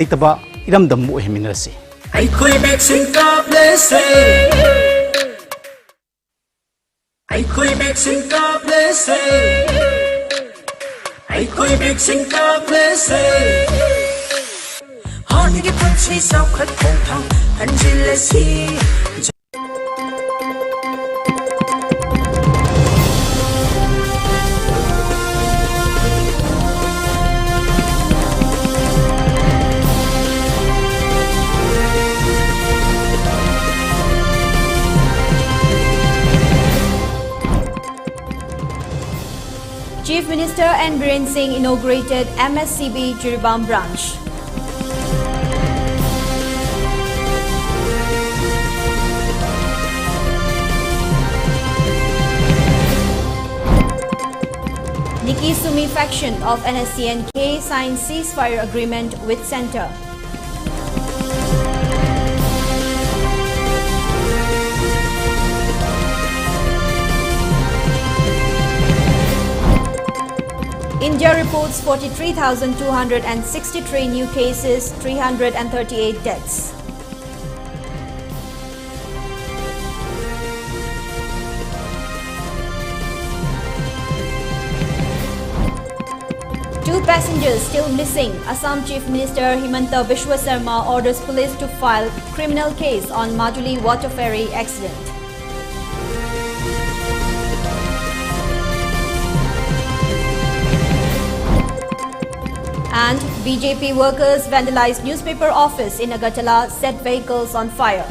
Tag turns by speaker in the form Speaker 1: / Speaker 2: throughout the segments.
Speaker 1: Itaba iramdam mo himinrasi.
Speaker 2: Ay ko'y vaccine ka blessé. Ay ko'y vaccine ka blessé. Ay ko'y vaccine ka blessé. Honey punchi sao khat phong thang anjilasi.
Speaker 3: Chief Minister N. Biren Singh inaugurated MSCB Jiribam branch. Nikki Sumi faction of NSCNK signed ceasefire agreement with centre. India reports 43,263 new cases, 338 deaths. Two passengers still missing. Assam Chief Minister Himanta Biswa Sarma orders police to file criminal case on Majuli water ferry accident. And BJP workers vandalized newspaper office in Agartala, set vehicles on fire.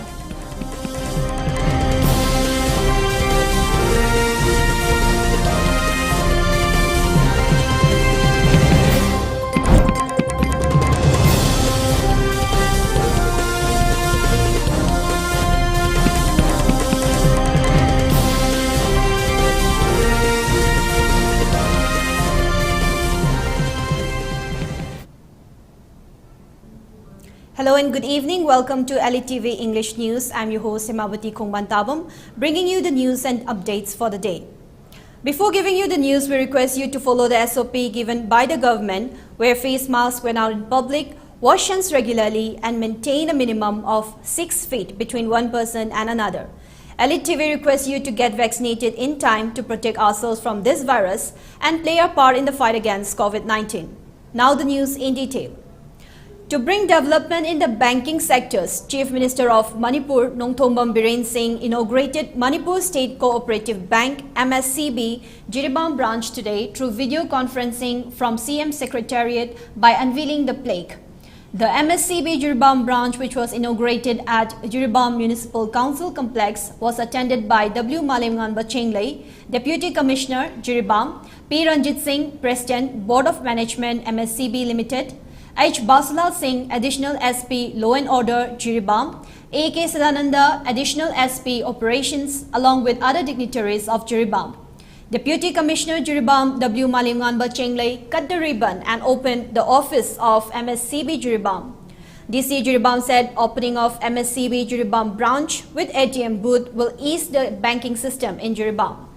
Speaker 3: Hello and good evening. Welcome to ELITETV English News. I'm your host HEMABATI, bringing you the news and updates for the day. Before giving you the news, we request you to follow the SOP given by the government, wear face masks when out in public, wash hands regularly and maintain a minimum of 6 feet between one person and another. ELITETV requests you to get vaccinated in time to protect ourselves from this virus and play our part in the fight against COVID-19. Now the news in detail. To bring development in the banking sectors, Chief Minister of Manipur, Nongthombam Biren Singh, inaugurated Manipur State Cooperative Bank MSCB Jiribam branch today through video conferencing from CM Secretariat by unveiling the plaque. The MSCB Jiribam branch, which was inaugurated at Jiribam Municipal Council Complex, was attended by W. Malimnganba Chenglei, Deputy Commissioner, Jiribam, P. Ranjit Singh, President, Board of Management, MSCB Limited, H. Basulal Singh, Additional SP, Law and Order, Jiribam, A. K. Sadananda, Additional SP, Operations, along with other dignitaries of Jiribam. Deputy Commissioner Jiribam, W. Malimnganba Chenglei, cut the ribbon and opened the office of MSCB Jiribam. DC Jiribam said opening of MSCB Jiribam branch with ATM booth will ease the banking system in Jiribam.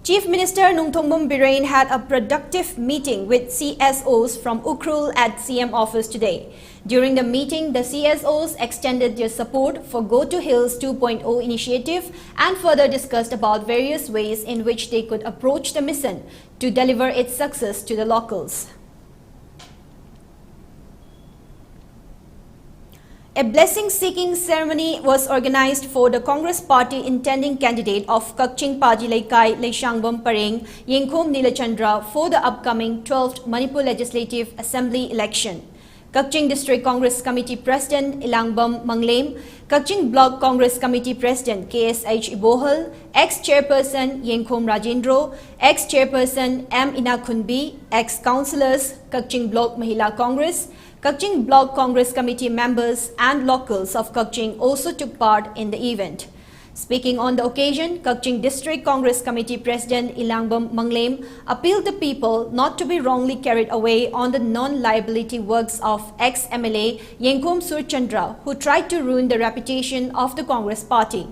Speaker 3: Chief Minister Nongthombam Biren had a productive meeting with CSOs from Ukhrul at CM office today. During the meeting, the CSOs extended their support for Go to Hills 2.0 initiative and further discussed about various ways in which they could approach the mission to deliver its success to the locals. A blessing-seeking ceremony was organized for the Congress Party intending candidate of Kakching Paji Laikai Leishangbam Pareng Yengkhom Nilachandra for the upcoming 12th Manipur Legislative Assembly election. Kakching District Congress Committee President Ilangbam Manglem, Kakching Block Congress Committee President KSH Ibohal, ex-chairperson Yengkhom Rajendro, ex-chairperson M. Inakhunbi, ex-councillors Kakching Block Mahila Congress, Kakching Block Congress Committee members and locals of Kakching also took part in the event. Speaking on the occasion, Kakching District Congress Committee President Ilangbam Manglem appealed to people not to be wrongly carried away on the non-liability works of ex-MLA Yengkhom Surchandra, who tried to ruin the reputation of the Congress party.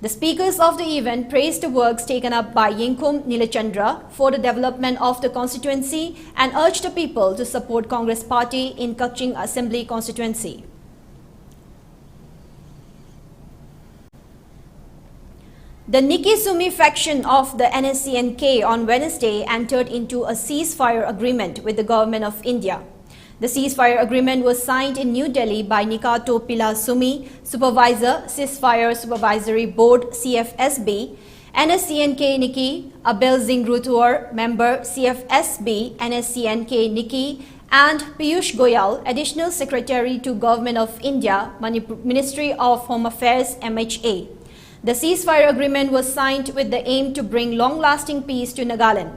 Speaker 3: The speakers of the event praised the works taken up by Yingkum Nilachandra for the development of the constituency and urged the people to support Congress Party in Kaching Assembly constituency. The Nikki Sumi faction of the NSCNK on Wednesday entered into a ceasefire agreement with the government of India. The ceasefire agreement was signed in New Delhi by Nikato Pila Sumi, Supervisor, Ceasefire Supervisory Board CFSB, NSCNK Nikki, Abel Zingrutur, Member CFSB, NSCNK Nikki, and Piyush Goyal, Additional Secretary to Government of India, Manipur, Ministry of Home Affairs MHA. The ceasefire agreement was signed with the aim to bring long-lasting peace to Nagaland.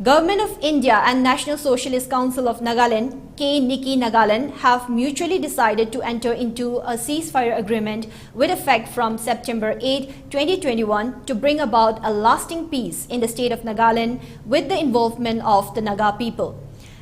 Speaker 3: Government of India and National Socialist Council of Nagaland, Nikki Nagaland, have mutually decided to enter into a ceasefire agreement with effect from September 8, 2021 to bring about a lasting peace in the state of Nagaland with the involvement of the Naga people.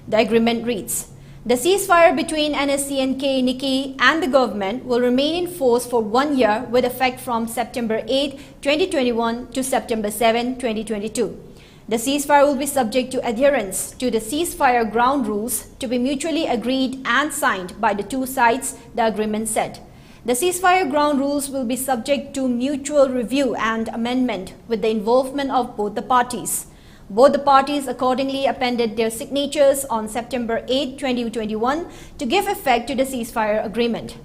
Speaker 3: The agreement reads, the ceasefire between NSCNK Nikki and the government will remain in force for 1 year with effect from September 8, 2021 to September 7, 2022. The ceasefire will be subject to adherence to the ceasefire ground rules to be mutually agreed and signed by the two sides, the agreement said. The ceasefire ground rules will be subject to mutual review and amendment with the involvement of both the parties. Both the parties accordingly appended their signatures on September 8, 2021 to give effect to the ceasefire agreement.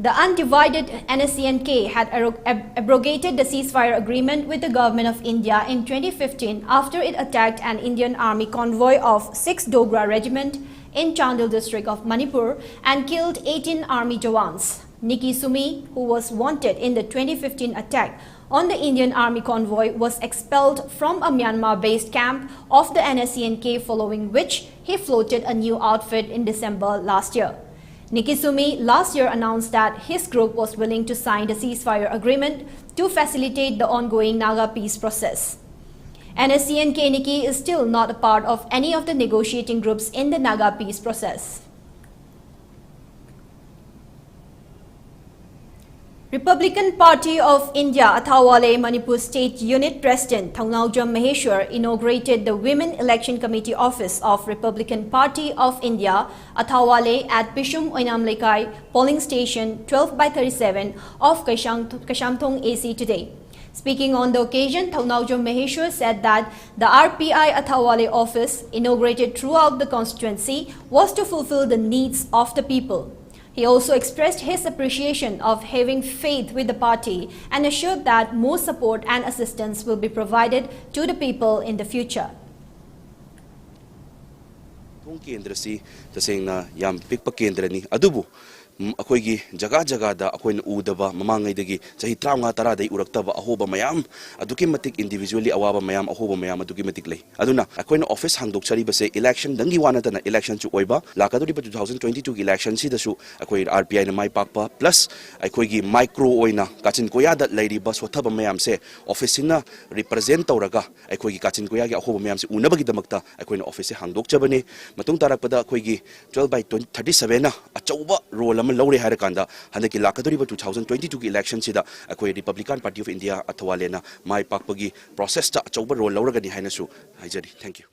Speaker 3: The undivided NSCNK had abrogated the ceasefire agreement with the government of India in 2015 after it attacked an Indian Army convoy of 6th Dogra Regiment in Chandel district of Manipur and killed 18 Army Jawans. Nikki Sumi, who was wanted in the 2015 attack on the Indian Army convoy, was expelled from a Myanmar-based camp of the NSCNK, following which he floated a new outfit in December last year. Nikki Sumi last year announced that his group was willing to sign the ceasefire agreement to facilitate the ongoing Naga peace process. NSCNK Nikki is still not a part of any of the negotiating groups in the Naga peace process. Republican Party of India Athawale Manipur State Unit President Thaunawjam Maheshwar inaugurated the Women Election Committee Office of Republican Party of India Athawale at Pishum Oinamlekai Polling Station 12/37 of Kashamthong AC today. Speaking on the occasion, Thaunawjam Maheshwar said that the RPI Athawale office, inaugurated throughout the constituency, was to fulfill the needs of the people. He also expressed his appreciation of having faith with the party and assured that more support and assistance will be provided to the people in the future.
Speaker 4: अखोई जगह जगह अखोन उदब ममांगदगी चाही 35 उरक्तब अहोब मयाम individually अवाब मयाम अहोब मयाम अखोन office हांगदोक्चरीबसे election दंगी वानतना election चु ओइबा लाकादोरिबा 2022 की election सिदसु अखोई RPI न माई पाकपा plus अखोई micro ओइना काचिन कोयादा लैरिबा सोथब मयाम से ऑफिस सिना रिप्रेजेंट तौरगा अखोई काचिन कोयागी अहोब मयाम से उनबगीदमक्ता अखोइन ऑफिस से हांगदोक्चबने मतुंग तारकपदा अखोई 12/37 ना अचौबा रोल लौरे है हंदकी लाकदोरिबा 2022 की इलेक्शन सिदा अखोई रिपब्लिकन पार्टी ऑफ इंडिया अथवालेना माई पाकपगी प्रोसेस ता अचौबा रोल लौरगनी हाइनसु हाइजरी thank you.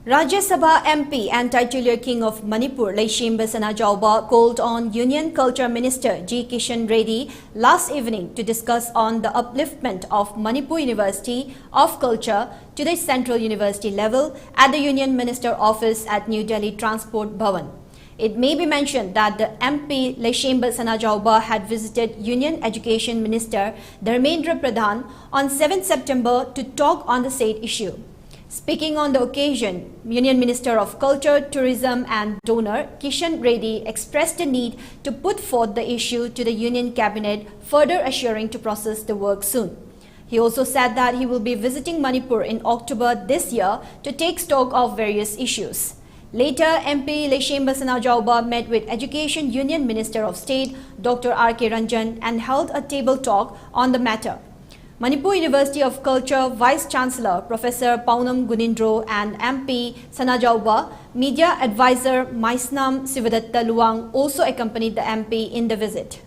Speaker 3: Rajya Sabha MP and titular King of Manipur, Leishimba Sanajauba, called on Union Culture Minister G. Kishan Reddy last evening to discuss on the upliftment of Manipur University of Culture to the Central University level at the Union Minister Office at New Delhi Transport Bhavan. It may be mentioned that the MP Leishimba Sanajauba had visited Union Education Minister Dharmendra Pradhan on 7 September to talk on the said issue. Speaking on the occasion, Union Minister of Culture, Tourism and Donor Kishan Reddy expressed the need to put forth the issue to the Union Cabinet, further assuring to process the work soon. He also said that he will be visiting Manipur in October this year to take stock of various issues. Later, MP Leishimba Sanajauba met with Education Union Minister of State, Dr. R.K. Ranjan, and held a table talk on the matter. Manipur University of Culture Vice Chancellor Professor Paunam Gunindro and MP Sanajauba, Media Advisor Maisnam Sivadatta Luang also accompanied the MP in the visit.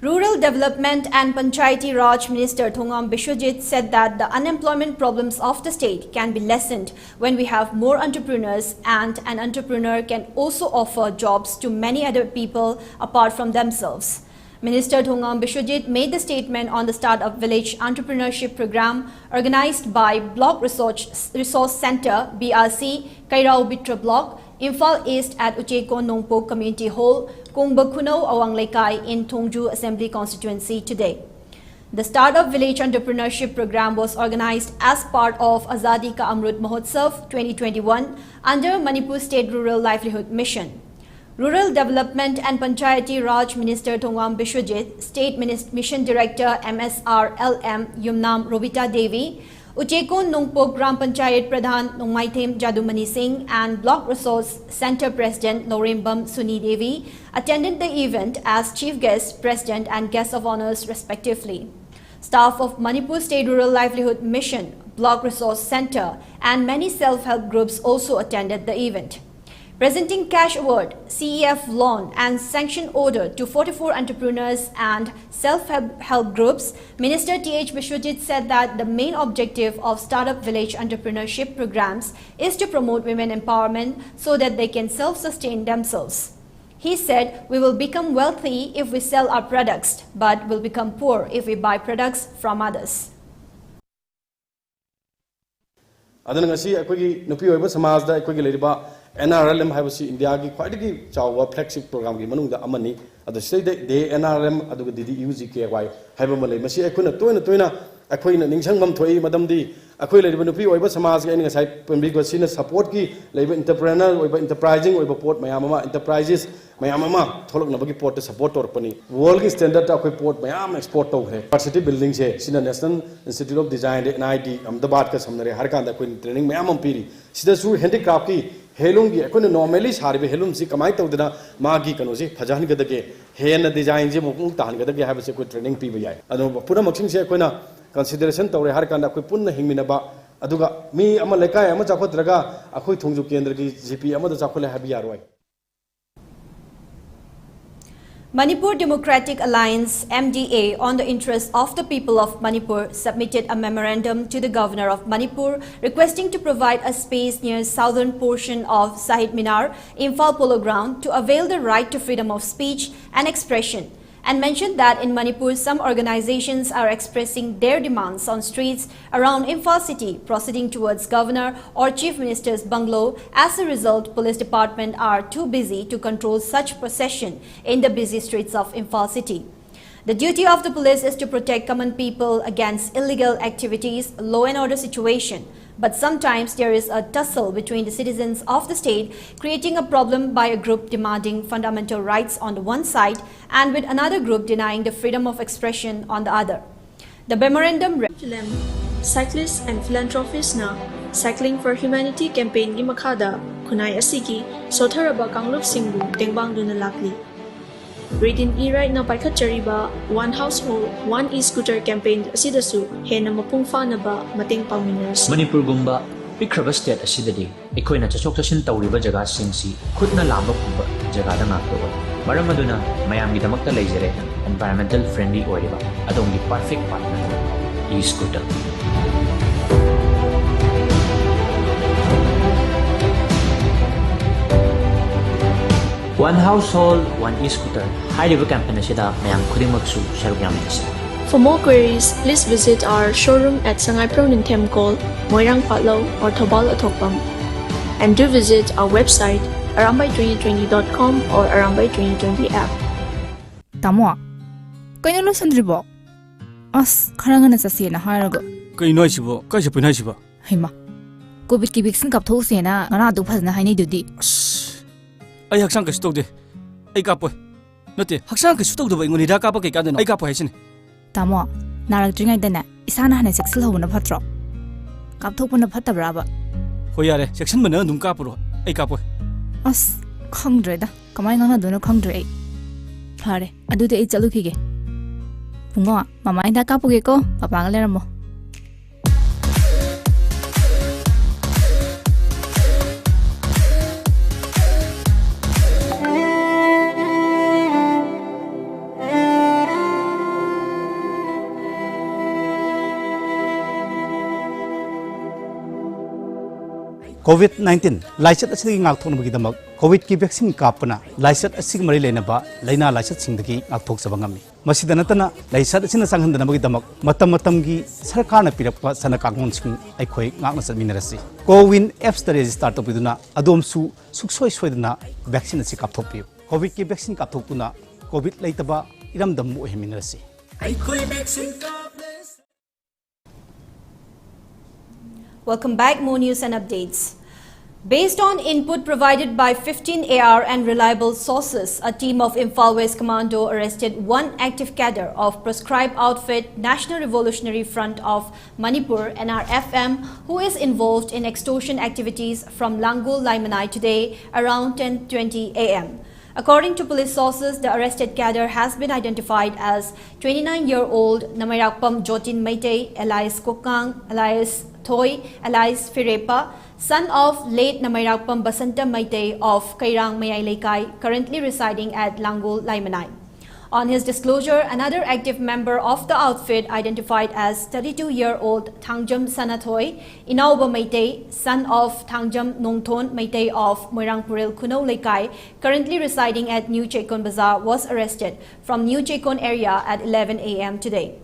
Speaker 3: Rural Development and Panchayati Raj Minister Thongam Biswajit said that the unemployment problems of the state can be lessened when we have more entrepreneurs, and an entrepreneur can also offer jobs to many other people apart from themselves. Minister Thongam Biswajit made the statement on the Startup Village Entrepreneurship Program organized by Block Resource Center BRC, Kairao Bitra Block, Imphal East at Ucheko Nongpo Community Hall, Kongbakuno Awang Lekai in Thongju Assembly Constituency today. The Startup Village Entrepreneurship Program was organized as part of Azadi Ka Amrut Mahotsav 2021 under Manipur State Rural Livelihood Mission. Rural Development and Panchayati Raj Minister Thongam Biswajit, State Mission Director MSRLM Yumnam Robita Devi, Uchekon Nongpo Gram Panchayat Pradhan Nongmaithem Jadumani Singh and Block Resource Center President Norembam Suni Devi attended the event as Chief Guest, President and Guest of Honours respectively. Staff of Manipur State Rural Livelihood Mission, Block Resource Center and many self-help groups also attended the event. Presenting cash award, CEF loan and sanction order to 44 entrepreneurs and self-help groups, Minister T.H. Biswajit said that the main objective of Startup Village Entrepreneurship programs is to promote women empowerment so that they can self-sustain themselves. He said, we will become wealthy if we sell our products, but will become poor if we buy products from others.
Speaker 5: NRLM हाइबसी India की ख्वाइदगी चावा flagship programme की मनुंग दा अमनी अदो सिदे दे NRM अदुग दिदी UGKY HYBE मले मसी अखुना तोयना अखोइना निंगसंगम थोई मदमदी अखोइ लेरिबा नुपी ओइबा समाज के निगा साइ पेमबी को सिना सपोर्ट की लेबा एंटरप्रेन्योर ओइबा एंटरप्राइजिंग ओइबा पोर्ट मयाम मा एंटरप्राइजेस मयाम मा थोलक नबगी पोर्ट सपोर्ट तोरपनी वर्ल्ड की स्टैंडर्ड अखोइ पोर्ट मयाम एक्सपोर्ट तोखरे यूनिवर्सिटी बिल्डिंग से सिना national institute of design NIT Ahmedabad का समनरे हर कांदा कोइ ट्रेनिंग मयाम पीरी सिदासु हैंडीक्राफ्ट की हेलूम की अखोन नॉर्मली सारे हेलूम से कमाई तौदना मागी कनो से फजाहनगदगे हेन डिजाइन से मुकुंग ताहनगदगे हाबसे कोइ ट्रेनिंग पीबा याय अदो पुना मक्सिंग से अखोना कंसीडरेशन तौरे हर कांदा कोइ पुन्ना हिंगमिनबा अदुगा मी अमा लेकाय अमा चाखोद्रगा अखोइ थोंजु केंद्र की GP अमा द चाखोले हाबि यारोय.
Speaker 3: Manipur Democratic Alliance MDA on the interest of the people of Manipur submitted a memorandum to the Governor of Manipur requesting to provide a space near southern portion of Sahit Minar, Imphal Polo Ground to avail the right to freedom of speech and expression, and mentioned that in Manipur some organizations are expressing their demands on streets around Imphal city proceeding towards Governor or Chief Minister's bungalow. As a result, police department are too busy to control such procession in the busy streets of Imphal city. The duty of the police is to protect common people against illegal activities, law and order situation. But sometimes there is a tussle between the citizens of the state, creating a problem by a group demanding fundamental rights on the one side and with another group denying the freedom of expression on the other. The memorandum read,
Speaker 6: Cyclists and philanthropists na Cycling for Humanity campaign gi makhada khunai asigi sotharaba kangluk singbu tengbang duna lakli. Reading e-right na paikhatchariba One Household, One E-Scooter campaign asidasu hena mapung na ba mating pangminas.
Speaker 7: Manipur gumba pikraba state asidadi ekoina chachok chachin tawriba jaga singsi khutna lamba pumba jaga da ngakto maram aduna mayam gi damakta leijare environmental friendly oiriba adongi perfect partner E-Scooter. One Household, One E-Scooter. High-level campaign asida mayam khudimagsu sharuk yaminasi.
Speaker 6: For more queries, please visit our showroom at Sangay Pronintem Call, Moirang Patlaw or Thobal Atokpam. And do visit our website arambay2020.com or arambay2020 app.
Speaker 8: Tamo, kaya lo sandribo? As karangana sa siya na harago.
Speaker 1: Kay noy sibo, kay siya pinay sibo.
Speaker 8: Hima, COVID ki biksin kapto siya na nga dupaz na haini dudi.
Speaker 1: Ay haksang kasi tawde. Ay kapoy. Nati, haksang kasi tawde ba ingon hida kapag kay kadano? Ay kapoy hasin.
Speaker 8: Tamo, naragdringay dana, isa na hanay seksil ho na patro. Kapto po na patabraba.
Speaker 1: Hoyare, section mo na nung kapuro. Ay kapoy.
Speaker 8: As, kongdre da. Kamay nga na doon kongdre ay. Pare, adu de ay chalukige. Pungo, mamay da kapoy ko, papangalera mo.
Speaker 9: COVID-19 laisat asigi ngak thon bagi damak COVID ki vaccine kapana laisat asig mari lena ba laina laisat singdagi ngak thok sabangami masida natana laisat asina sanghan dana bagi damak matam gi sarkarna pirakpa sana kangon sing aikhoi ngak na saminarasi Cowin apps ta register to biduna adom su suksoi soidana vaccine asi kapthok pi COVID ki vaccine kapthok tuna COVID laitaba iram dam mu heminarasi
Speaker 3: Welcome back. More news and updates. Based on input provided by 15 AR and reliable sources, a team of Imphal West Commando arrested one active cadre of proscribed outfit National Revolutionary Front of Manipur (NRFM) who is involved in extortion activities from Langul Laimanai today around 10:20 a.m. According to police sources, the arrested cadre has been identified as 29-year-old Namarakpam Jotin Meitei, alias Kokang, alias Thoi, alias Firepa, son of late Namarakpam Basanta Meitei of Kairang Mayai Lekai, currently residing at Langul Laimanai. On his disclosure, another active member of the outfit identified as 32-year-old Thangjam Sanathoi, Inauba Meitei, son of Thangjam Nongthon Meitei of Moirangpuril Kuno Lekai, currently residing at New Chekon Bazaar, was arrested from New Chekon area at 11 a.m. today.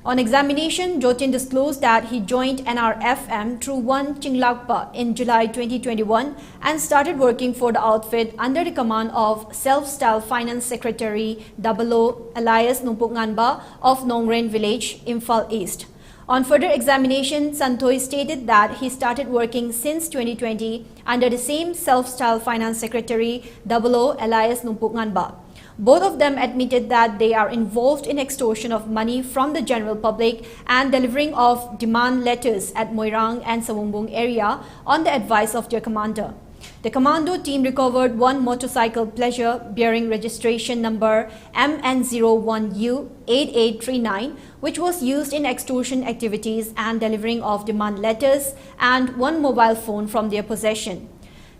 Speaker 3: On examination, Jotin disclosed that he joined NRFM through one Chinglakpa in July 2021 and started working for the outfit under the command of Self-Styled Finance Secretary Dabalo alias Numpuknganba of Nongren Village, Imphal East. On further examination, Santhoi stated that he started working since 2020 under the same Self-Styled Finance Secretary Dabalo alias Numpuknganba. Both of them admitted that they are involved in extortion of money from the general public and delivering of demand letters at Moirang and Sawungbung area on the advice of their commander. The commando team recovered one motorcycle Pleasure bearing registration number MN01U8839, which was used in extortion activities and delivering of demand letters, and one mobile phone from their possession.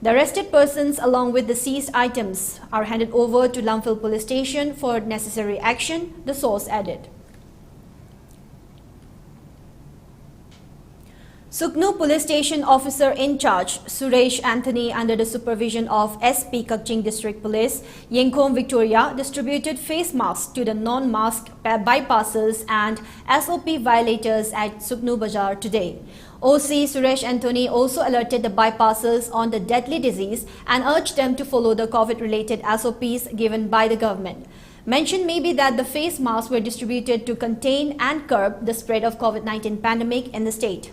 Speaker 3: The arrested persons along with the seized items are handed over to Lamphil police station for necessary action, the source added. Suknu police station officer in charge Suresh Anthony under the supervision of SP Kakching District Police Yengkhom Victoria distributed face masks to the non-mask bypassers and SOP violators at Suknu Bazaar today. OC Suresh Anthony also alerted the bypassers on the deadly disease and urged them to follow the COVID-related SOPs given by the government. Mention may be that the face masks were distributed to contain and curb the spread of COVID-19 pandemic in the state.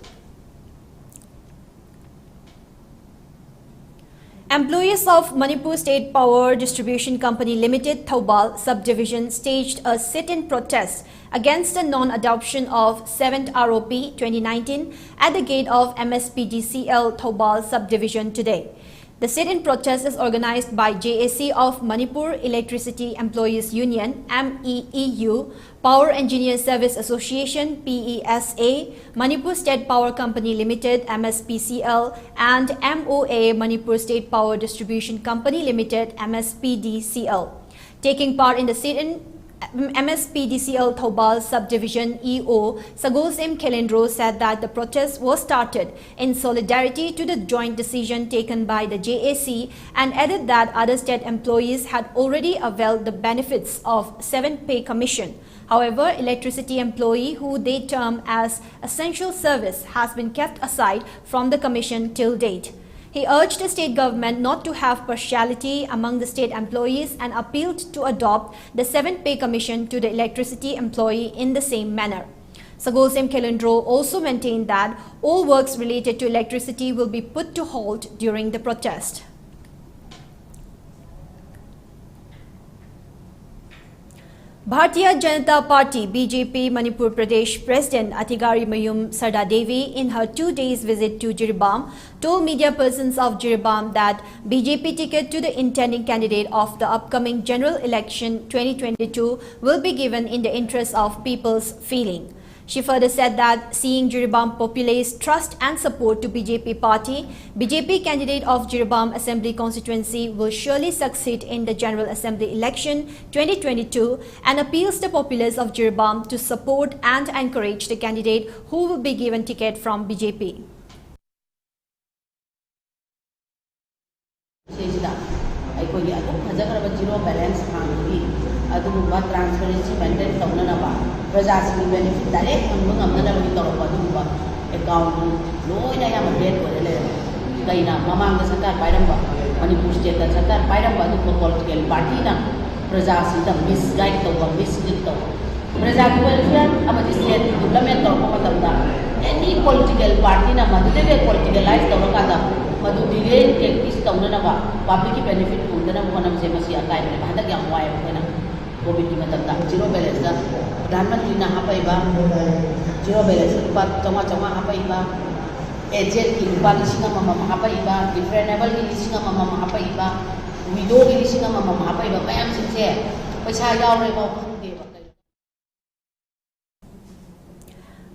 Speaker 3: Employees of Manipur State Power Distribution Company Limited, Thoubal Subdivision staged a sit-in protest against the non-adoption of 7th ROP 2019 at the gate of MSPDCL Thoubal Subdivision today. The sit-in protest is organized by JAC of Manipur Electricity Employees Union MEEU, Power Engineer Service Association PESA, Manipur State Power Company Limited MSPCL, and MOA Manipur State Power Distribution Company Limited MSPDCL. Taking part in the sit-in, MSPDCL Thoubal Subdivision EO Sagos M. Kelendro said that the protest was started in solidarity to the joint decision taken by the JAC and added that other state employees had already availed the benefits of 7th Pay Commission. However, electricity employee who they term as essential service has been kept aside from the commission till date. He urged the state government not to have partiality among the state employees and appealed to adopt the 7th Pay Commission to the electricity employee in the same manner. Sagosem Kelendro also maintained that all works related to electricity will be put to halt during the protest. Bharatiya Janata Party BJP Manipur Pradesh President Atigari Mayum Sarda Devi, in her 2 days visit to Jiribam, told media persons of Jiribam that BJP ticket to the intending candidate of the upcoming general election 2022 will be given in the interest of people's feeling. She further said that seeing Jiribam populace trust and support to BJP party, BJP candidate of Jiribam Assembly constituency will surely succeed in the General Assembly election 2022 and appeals the populace of Jiribam to support and encourage the candidate who will be given ticket from BJP.
Speaker 10: प्रजासिंग benefit direct फंबा ngamnanabagi tawpa duba account loina yam update ore le kaina mamang da sarkar pairamba Manipur state da sarkar pairamba du political party na prajasi da misguide tawba mislead tawba prajaki welfare amadi state development tawpa matamda any political party na madudege politicalize tawka da madu delay practice tawna ba public benefit undana monam se masi akai ne hadak yam wai na covid ki matamda zero balance da प्रधानमंत्री ना हापाई बा zero balance रुपा चमा चमा हापाई बा agent की रुपा लिसिंग मम हापाई बा differentiable की लिसिंग मम हापाई बा विडो की लिसिंग मम हापाई बा मैम सिंसे पैसा याव रे बा खंगे बा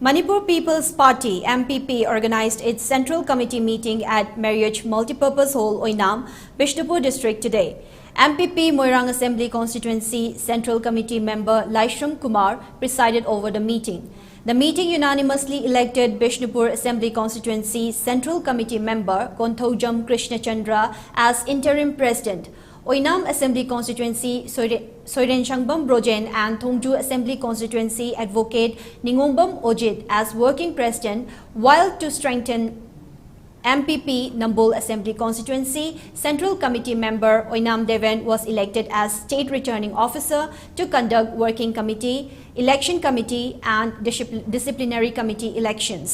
Speaker 3: Manipur People's Party MPP organized its Central Committee meeting at Marriott Multipurpose Hall, Oinam, Bishnupur district today. MPP Moirang Assembly Constituency Central Committee member Laishram Kumar presided over the meeting. The meeting unanimously elected Bishnupur Assembly Constituency Central Committee member Konthojam Krishna Chandra as interim president. Oinam Assembly Constituency Soiren Shangbam Brojen and Thongju Assembly Constituency Advocate Ningongbam Ojit as working president, while to strengthen MPP Nambol Assembly Constituency Central Committee member Oinam Deven was elected as State Returning Officer to conduct Working Committee, Election Committee and Disciplinary Committee elections.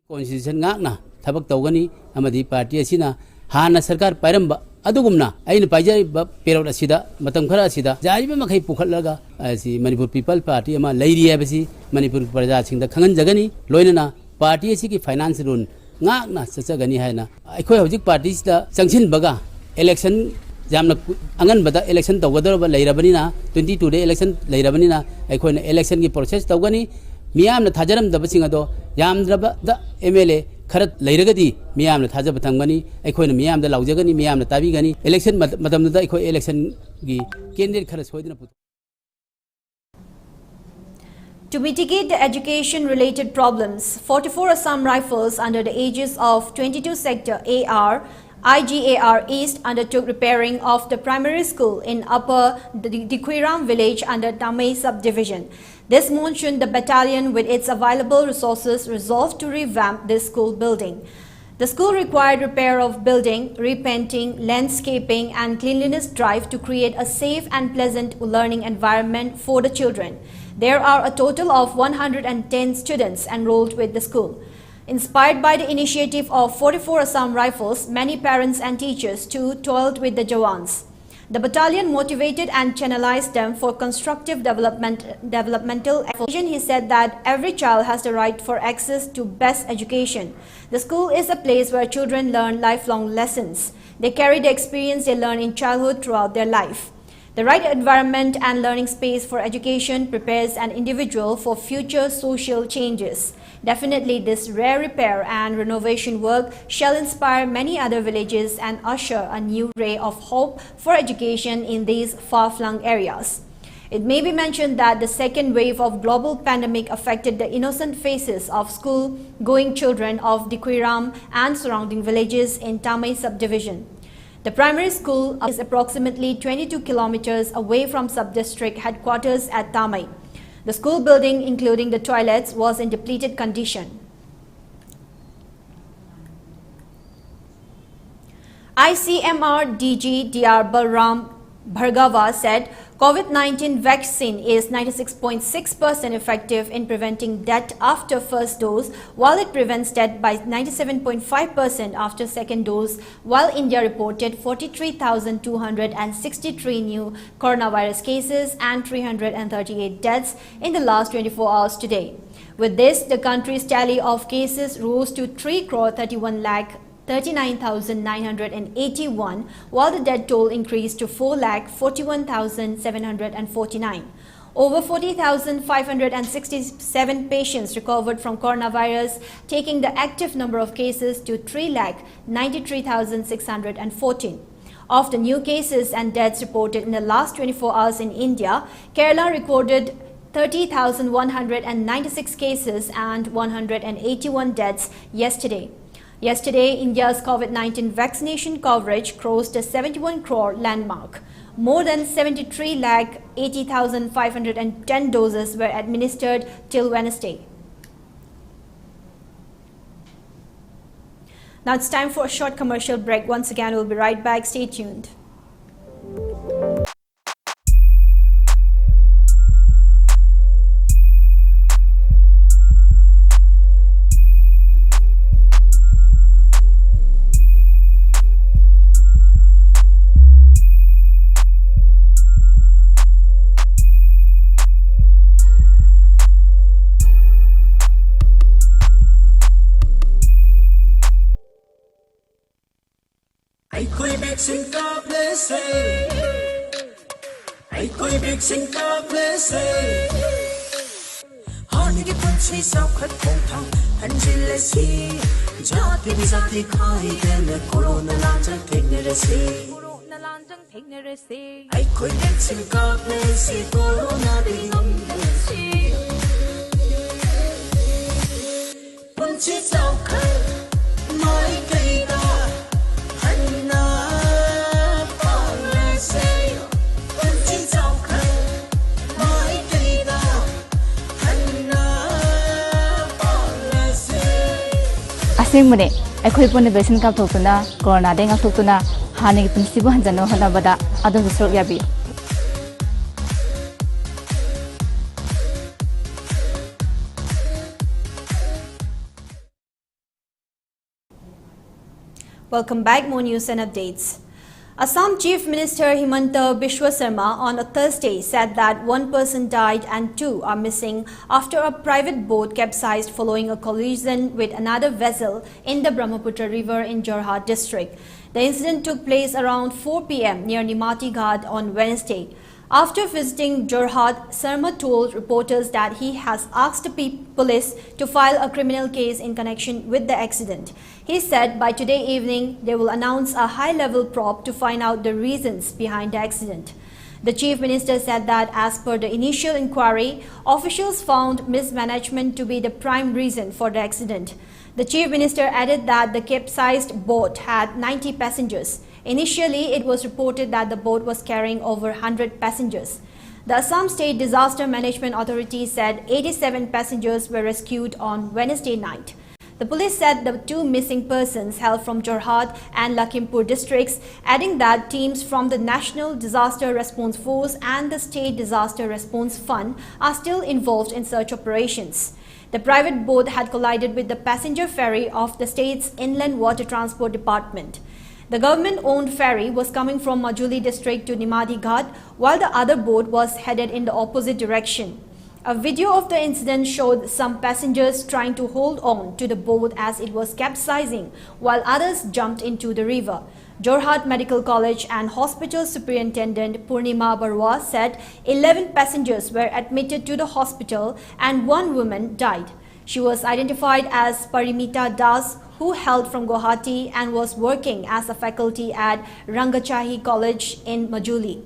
Speaker 11: Constitution ngakna thabak tawgani amadi party asina hana sarkar pairamba adugumna aina paijai perot asida matam khara asida jariba makhai pukhallaga asi Manipur People Party ama lairi abasi Manipur praja singda khangan jagani loinana party asi ki finance run ngakna sachagani haina akhoi hojik party da changsin baga election jamna angan bada election tawgadar lairabani na 22 day election lairabani na akhoi na election ki process tawgani miyam na thajaram da basing ado yamdraba da MLA kharat lairagadi miyam na thajaba thangani akhoi na miyam da laujagani miyam na tabigani election matam da akhoi election gi candidate kharat soidina put.
Speaker 3: To mitigate the education-related problems, 44 Assam Rifles under the aegis of 22 Sector AR, IGAR East undertook repairing of the primary school in Upper Dikwiram village under Tamai subdivision. This monsoon, the battalion with its available resources resolved to revamp this school building. The school required repair of building, repainting, landscaping and cleanliness drive to create a safe and pleasant learning environment for the children. There are a total of 110 students enrolled with the school. Inspired by the initiative of 44 Assam Rifles, many parents and teachers too toiled with the Jawans. The battalion motivated and channelized them for constructive developmental efforts. He said that every child has the right for access to best education. The school is a place where children learn lifelong lessons. They carry the experience they learn in childhood throughout their life. The right environment and learning space for education prepares an individual for future social changes. Definitely, this rare repair and renovation work shall inspire many other villages and usher a new ray of hope for education in these far-flung areas. It may be mentioned that the second wave of global pandemic affected the innocent faces of school-going children of Dikwiram and surrounding villages in Tamai subdivision. The primary school is approximately 22 kilometers away from sub-district headquarters at Tamai. The school building, including the toilets, was in depleted condition. ICMR DG Dr. Balram Bhargava said COVID-19 vaccine is 96.6% effective in preventing death after first dose, while it prevents death by 97.5% after second dose, while India reported 43,263 new coronavirus cases and 338 deaths in the last 24 hours today. With this, the country's tally of cases rose to 3,31,39,981, while the death toll increased to 4,41,749. Over 40,567 patients recovered from coronavirus, taking the active number of cases to 3,93,614. Of the new cases and deaths reported in the last 24 hours in India, Kerala recorded 30,196 cases and 181 deaths yesterday. Yesterday, India's COVID-19 vaccination coverage crossed the 71 crore landmark. More than 73,80,510 doses were administered till Wednesday. Now it's time for a short commercial break. Once again, we'll be right back. Stay tuned.
Speaker 8: Asingmune, akhoi pone vaccine kap thokuna, corona de ngak thokuna, hani punsibu hanjano hanabada adu bisrok yabi.
Speaker 3: Welcome back. More news and updates. Assam Chief Minister Himanta Biswa Sarma on a Thursday said that one person died and two are missing after a private boat capsized following a collision with another vessel in the Brahmaputra River in Jorhat district. The incident took place around 4 p.m. near Nimati Ghat on Wednesday. After visiting Jorhat, Sarma told reporters that he has asked the police to file a criminal case in connection with the accident. He said by today evening, they will announce a high-level probe to find out the reasons behind the accident. The Chief Minister said that as per the initial inquiry, officials found mismanagement to be the prime reason for the accident. The Chief Minister added that the capsized boat had 90 passengers. Initially, it was reported that the boat was carrying over 100 passengers. The Assam State Disaster Management Authority said 87 passengers were rescued on Wednesday night. The police said the two missing persons hailed from Jorhat and Lakhimpur districts, adding that teams from the National Disaster Response Force and the State Disaster Response Fund are still involved in search operations. The private boat had collided with the passenger ferry of the state's Inland Water Transport Department. The government-owned ferry was coming from Majuli district to Nimati Ghat, while the other boat was headed in the opposite direction. A video of the incident showed some passengers trying to hold on to the boat as it was capsizing, while others jumped into the river. Jorhat Medical College and Hospital Superintendent Purnima Barua said 11 passengers were admitted to the hospital and one woman died. She was identified as Parimita Das, who hailed from Guwahati and was working as a faculty at Rangachahi College in Majuli.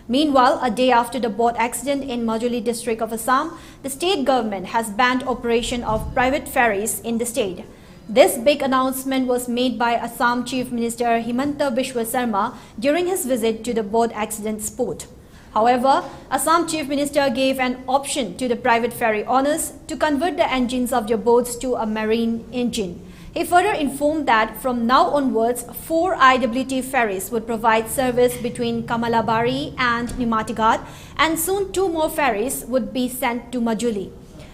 Speaker 3: Meanwhile, a day after the boat accident in Majuli district of Assam, the state government has banned operation of private ferries in the state. This big announcement was made by Assam Chief Minister Himanta Biswa Sarma during his visit to the boat accident spot. However, Assam Chief Minister gave an option to the private ferry owners to convert the engines of their boats to a marine engine. He further informed that from now onwards, 4 IWT ferries would provide service between Kamalabari and Nimati Ghat, and soon 2 more ferries would be sent to Majuli.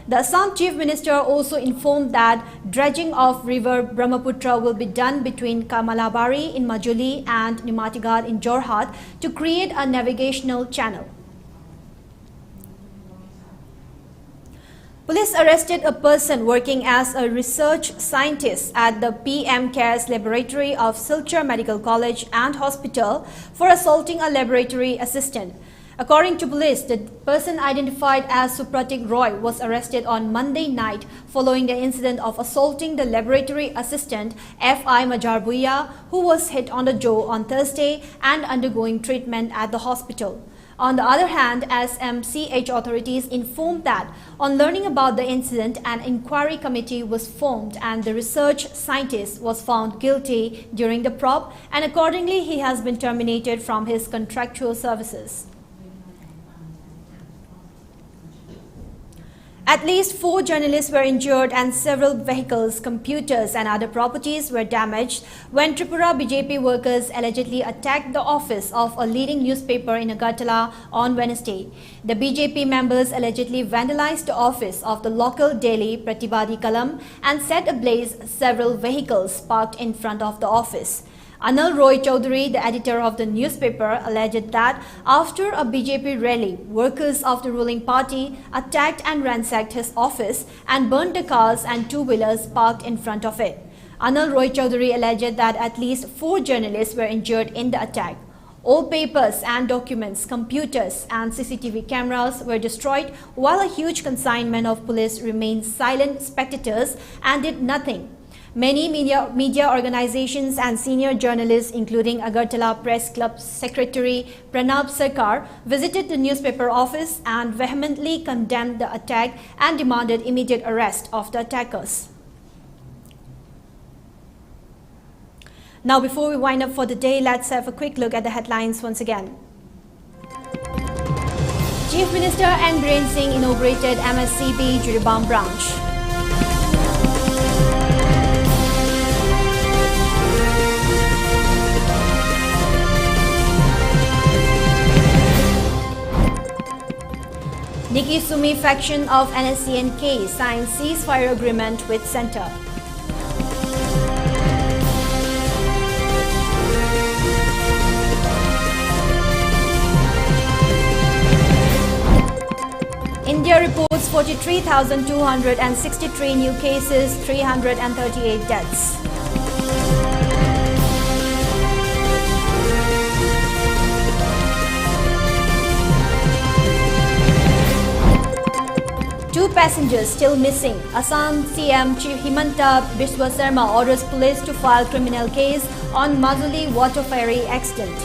Speaker 3: The Assam Chief Minister also informed that dredging of river Brahmaputra will be done between Kamalabari in Majuli and Nimati Ghat in Jorhat to create a navigational channel. Police arrested a person working as a research scientist at the PM Cares Laboratory of Silchar Medical College and Hospital for assaulting a laboratory assistant. According to police, the person identified as Supratik Roy was arrested on Monday night following the incident of assaulting the laboratory assistant F.I. Majarbuya, who was hit on the jaw on Thursday and undergoing treatment at the hospital. On the other hand, SMCH authorities informed that on learning about the incident, an inquiry committee was formed and the research scientist was found guilty during the probe, and accordingly he has been terminated from his contractual services. At least 4 journalists were injured and several vehicles, computers and other properties were damaged when Tripura BJP workers allegedly attacked the office of a leading newspaper in Agartala on Wednesday. The BJP members allegedly vandalized the office of the local daily Pratibadi Kalam and set ablaze several vehicles parked in front of the office. Anil Roy Chaudhary, the editor of the newspaper, alleged that after a BJP rally, workers of the ruling party attacked and ransacked his office and burnt the cars and two-wheelers parked in front of it. Anil Roy Chaudhary alleged that at least 4 journalists were injured in the attack. All papers and documents, computers and CCTV cameras were destroyed, while a huge consignment of police remained silent spectators and did nothing. Many media organizations and senior journalists, including Agartala Press Club Secretary Pranab Sarkar, visited the newspaper office and vehemently condemned the attack and demanded immediate arrest of the attackers. Now, before we wind up for the day, let's have a quick look at the headlines once again. Chief Minister N. Biren Singh inaugurated MSCB Jiribam branch. Nikki Sumi faction of NSCNK signs ceasefire agreement with Centre. India reports 43,263 new cases, 338 deaths. Two passengers still missing. Assam CM Chief Himanta Biswa Sarma orders police to file criminal case on Mazuli water ferry accident.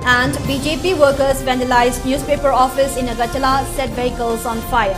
Speaker 3: And BJP workers vandalized newspaper office in Agartala, set vehicles on fire.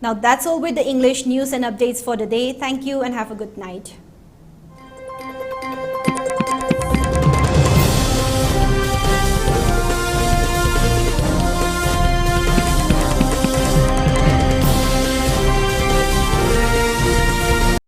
Speaker 3: Now that's all with the English news and updates for the day. Thank you and have a good night.